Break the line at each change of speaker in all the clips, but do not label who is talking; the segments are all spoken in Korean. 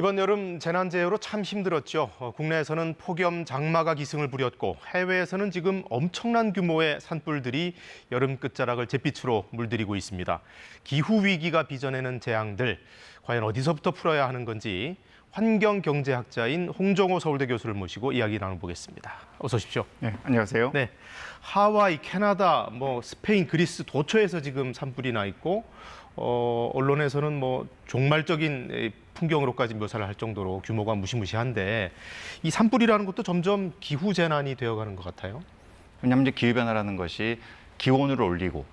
이번 여름 재난재해로 참 힘들었죠. 국내에서는 폭염 장마가 기승을 부렸고 해외에서는 지금 엄청난 규모의 산불들이 여름 끝자락을 잿빛으로 물들이고 있습니다. 기후위기가 빚어내는 재앙들, 과연 어디서부터 풀어야 하는 건지 환경경제학자인 홍정호 서울대 교수를 모시고 이야기 나눠보겠습니다. 어서 오십시오.
네, 안녕하세요.
네, 하와이, 캐나다, 스페인, 그리스 도처에서 지금 산불이 나 있고 언론에서는 종말적인 풍경으로까지 묘사를 할 정도로 규모가 무시무시한데 이 산불이라는 것도 점점 기후 재난이 되어가는 것 같아요.
왜냐하면 이제 기후 변화라는 것이 기온을 올리고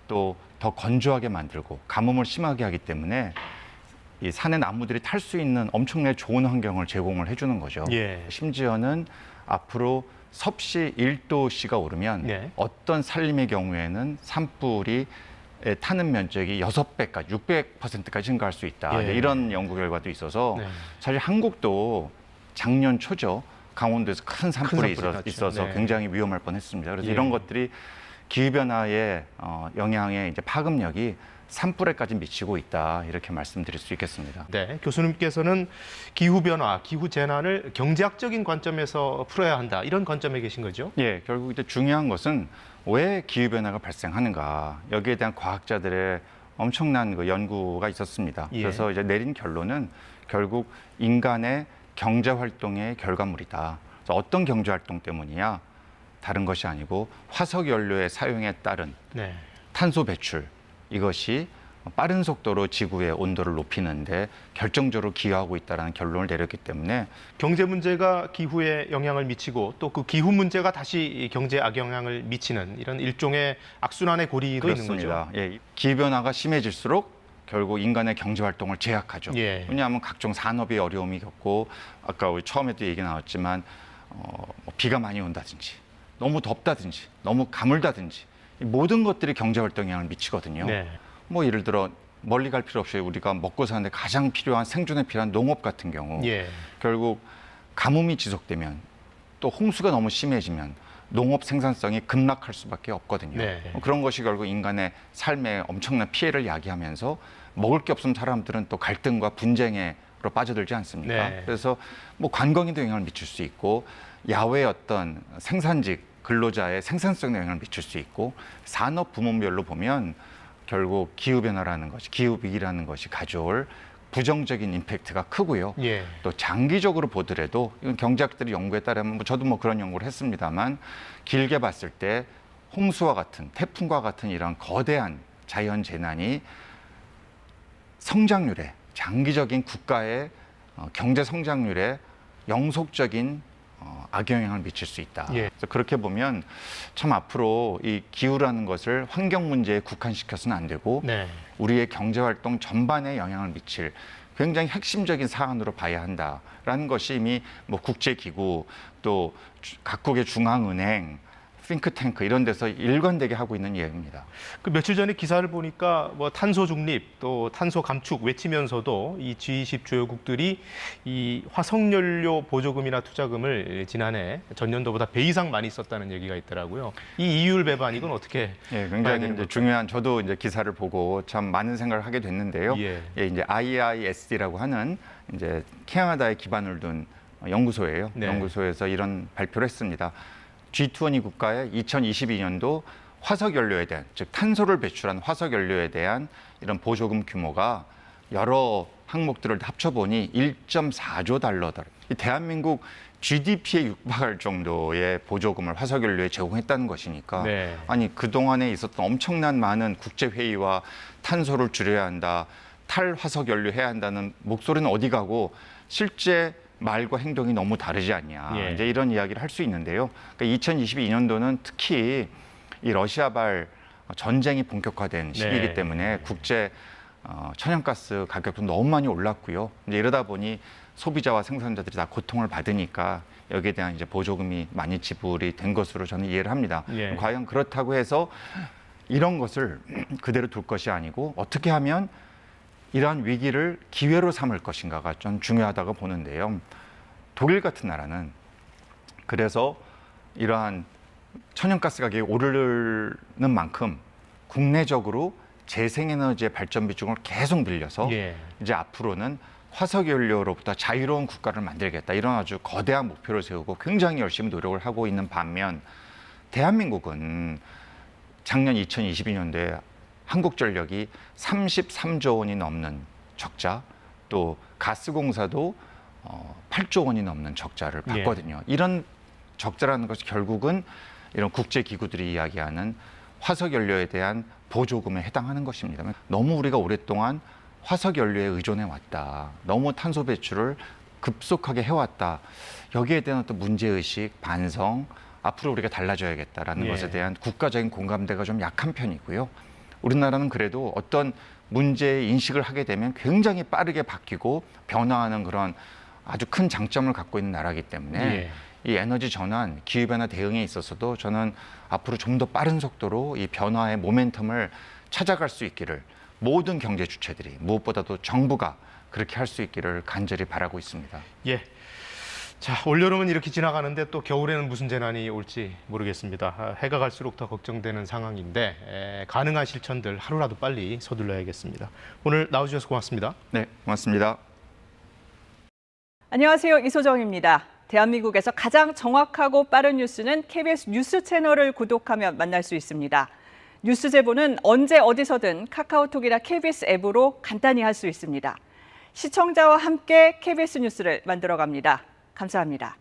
또 더 건조하게 만들고 가뭄을 심하게 하기 때문에 이 산의 나무들이 탈 수 있는 엄청나게 좋은 환경을 제공을 해주는 거죠.
예.
심지어는 앞으로 섭씨 1도씨가 오르면
예.
어떤 산림의 경우에는 산불이 타는 면적이 6배까지, 600%까지 증가할 수 있다.
예.
이런 연구 결과도 있어서
네.
사실 한국도 작년 초죠. 강원도에서 큰 산불이 있어서
네.
굉장히 위험할 뻔했습니다. 그래서
예.
이런 것들이 기후변화의 영향의 이제 파급력이 산불에까지 미치고 있다. 이렇게 말씀드릴 수 있겠습니다.
네, 교수님께서는 기후변화, 기후재난을 경제학적인 관점에서 풀어야 한다. 이런 관점에 계신 거죠?
예, 결국 이제 중요한 것은 왜 기후변화가 발생하는가. 여기에 대한 과학자들의 엄청난 그 연구가 있었습니다.
예.
그래서 이제 내린 결론은 결국 인간의 경제활동의 결과물이다. 그래서 어떤 경제활동 때문이냐? 다른 것이 아니고 화석연료의 사용에 따른
네.
탄소 배출, 이것이 빠른 속도로 지구의 온도를 높이는데 결정적으로 기여하고 있다는 결론을 내렸기 때문에
경제 문제가 기후에 영향을 미치고 또 그 기후 문제가 다시 경제에 악영향을 미치는 이런 일종의 악순환의 고리도
그렇습니다.
있는 거죠.
예, 기후변화가 심해질수록 결국 인간의 경제활동을 제약하죠.
예.
왜냐하면 각종 산업이 어려움이 겪고 아까 우리 처음에도 얘기 나왔지만 비가 많이 온다든지 너무 덥다든지 너무 가물다든지 모든 것들이 경제활동에 영향을 미치거든요.
네.
예를 들어 멀리 갈 필요 없이 우리가 먹고 사는데 가장 필요한 생존에 필요한 농업 같은 경우
예.
결국 가뭄이 지속되면 또 홍수가 너무 심해지면 농업 생산성이 급락할 수밖에 없거든요.
네.
그런 것이 결국 인간의 삶에 엄청난 피해를 야기하면서 먹을 게 없으면 사람들은 또 갈등과 분쟁으로 빠져들지 않습니까?
네.
그래서 관광에도 영향을 미칠 수 있고 야외의 어떤 생산직 근로자의 생산성에 영향을 미칠 수 있고 산업 부문별로 보면 결국 기후변화라는 것이, 기후위기라는 것이 가져올 부정적인 임팩트가 크고요.
예.
또 장기적으로 보더라도 이건 경제학들의 연구에 따르면 저도 그런 연구를 했습니다만 길게 봤을 때 홍수와 같은 태풍과 같은 이런 거대한 자연 재난이 성장률에 장기적인 국가의 경제 성장률에 영속적인 악영향을 미칠 수 있다.
예.
그래서 그렇게 보면 참 앞으로 이 기후라는 것을 환경 문제에 국한시켜서는 안 되고
네.
우리의 경제활동 전반에 영향을 미칠 굉장히 핵심적인 사안으로 봐야 한다라는 것이 이미 국제기구 또 각국의 중앙은행 싱크탱크 이런 데서 일관되게 하고 있는 이야기입니다.
그 며칠 전에 기사를 보니까 탄소 중립 또 탄소 감축 외치면서도 이 G20 주요국들이 이 화석연료 보조금이나 투자금을 지난해 전년도보다 배 이상 많이 썼다는 얘기가 있더라고요. 이 이율 배반 이건 어떻게
예,
봐야
굉장히
되는
이제
걸까요?
중요한 저도 이제 기사를 보고 참 많은 생각을 하게 됐는데요.
예.
이제 IISD라고 하는 이제 캐나다에 기반을 둔 연구소예요.
네.
연구소에서 이런 발표를 했습니다. G20 국가의 2022년도 화석연료에 대한, 즉 탄소를 배출한 화석연료에 대한 이런 보조금 규모가 여러 항목들을 합쳐보니 1.4조 달러다. 이 대한민국 GDP에 육박할 정도의 보조금을 화석연료에 제공했다는 것이니까
네.
아니 그동안에 있었던 엄청난 많은 국제회의와 탄소를 줄여야 한다, 탈화석연료 해야 한다는 목소리는 어디 가고 실제 말과 행동이 너무 다르지 않냐.
예.
이제 이런 이야기를 할 수 있는데요. 그러니까 2022년도는 특히 이 러시아발 전쟁이 본격화된 시기이기
네.
때문에 국제 천연가스 가격도 너무 많이 올랐고요. 이제 이러다 보니 소비자와 생산자들이 다 고통을 받으니까 여기에 대한 이제 보조금이 많이 지불이 된 것으로 저는 이해를 합니다.
예.
과연 그렇다고 해서 이런 것을 그대로 둘 것이 아니고 어떻게 하면 이러한 위기를 기회로 삼을 것인가가 좀 중요하다고 보는데요. 독일 같은 나라는 그래서 이러한 천연가스 가격이 오르는 만큼 국내적으로 재생에너지의 발전 비중을 계속 늘려서
예.
이제 앞으로는 화석 연료로부터 자유로운 국가를 만들겠다, 이런 아주 거대한 목표를 세우고 굉장히 열심히 노력을 하고 있는 반면, 대한민국은 작년 2022년도에 한국전력이 33조 원이 넘는 적자, 또 가스공사도 8조 원이 넘는 적자를 봤거든요. 이런 적자라는 것이 결국은 이런 국제기구들이 이야기하는 화석연료에 대한 보조금에 해당하는 것입니다. 너무 우리가 오랫동안 화석연료에 의존해 왔다, 너무 탄소 배출을 급속하게 해왔다, 여기에 대한 어떤 문제의식, 반성, 앞으로 우리가 달라져야겠다라는 것에 대한 국가적인 공감대가 좀 약한 편이고요. 우리나라는 그래도 어떤 문제 인식을 하게 되면 굉장히 빠르게 바뀌고 변화하는 그런 아주 큰 장점을 갖고 있는 나라이기 때문에 이 에너지 전환, 기후변화 대응에 있어서도 저는 앞으로 좀 더 빠른 속도로 이 변화의 모멘텀을 찾아갈 수 있기를, 모든 경제 주체들이, 무엇보다도 정부가 그렇게 할 수 있기를 간절히 바라고 있습니다.
예. 자, 올여름은 이렇게 지나가는데 또 겨울에는 무슨 재난이 올지 모르겠습니다. 해가 갈수록 더 걱정되는 상황인데 가능한 실천들 하루라도 빨리 서둘러야겠습니다. 오늘 나와주셔서 고맙습니다.
네, 고맙습니다.
안녕하세요. 이소정입니다. 대한민국에서 가장 정확하고 빠른 뉴스는 KBS 뉴스 채널을 구독하면 만날 수 있습니다. 뉴스 제보는 언제 어디서든 카카오톡이나 KBS 앱으로 간단히 할 수 있습니다. 시청자와 함께 KBS 뉴스를 만들어갑니다. 감사합니다.